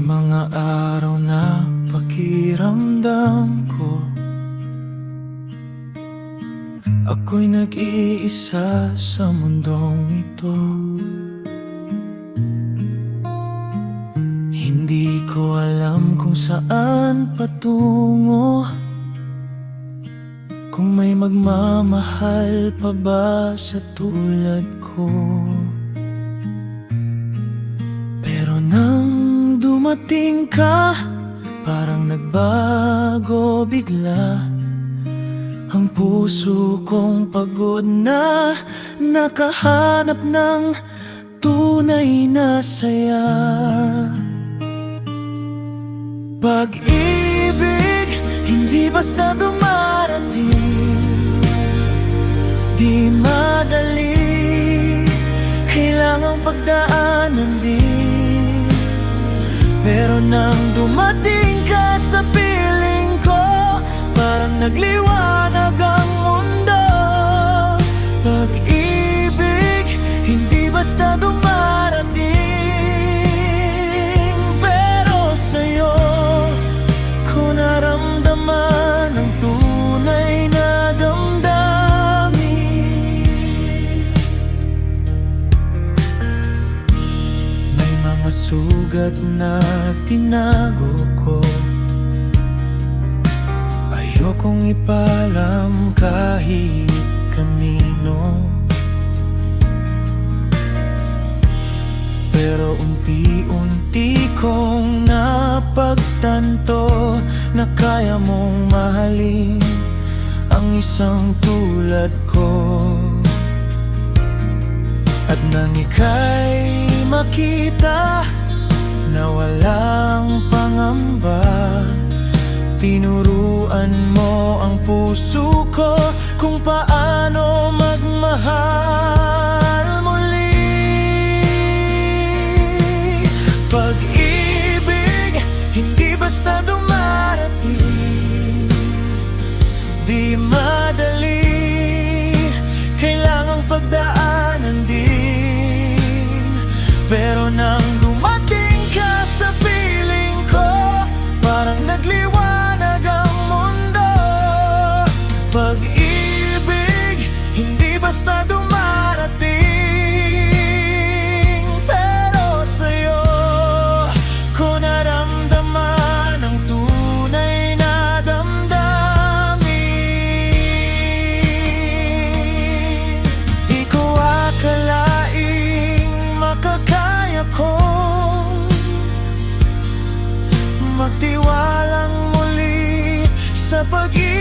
mga araw na pakiramdam ko ako'y nag-iisa sa mundong ito. Hindi ko alam kung saan patungo, kung may magmamahal pa ba sa tulad ko. Pero nang dumating ka, parang nagbago bigla ang puso kong pagod na nakahanap ng tunay na saya. Pag-ibig, hindi basta dumarating, di madali, kailangang pagdaanan din. Pero nang dumating ka sa piling ko, parang nagliwanag ang mundo. Pag-ibig, hindi basta dumarating, pero sa'yo ko naramdaman ang tunay na damdamin. May mga sugat na tinago ko, ayokong ipalam kahit kanino. Pero unti-unti kong napagtanto na kaya mong mahalin ang isang tulad ko. At nang ika'y makita na walang pangamba, tinuruan mo ang puso ko kung paano magmahal muli. Pag-ibig, hindi basta dumarating, di madali, kailangang pagdaanan din. Pero nang dumating ka sa piling ko, parang nagliwanag ang mundo. Pag-ibig, hindi basta dumarating, pero sa'yo ko naramdaman ang tunay na damdamin. Di ko akalaing makakaya kong magtiwalang muli sa pag-ibig.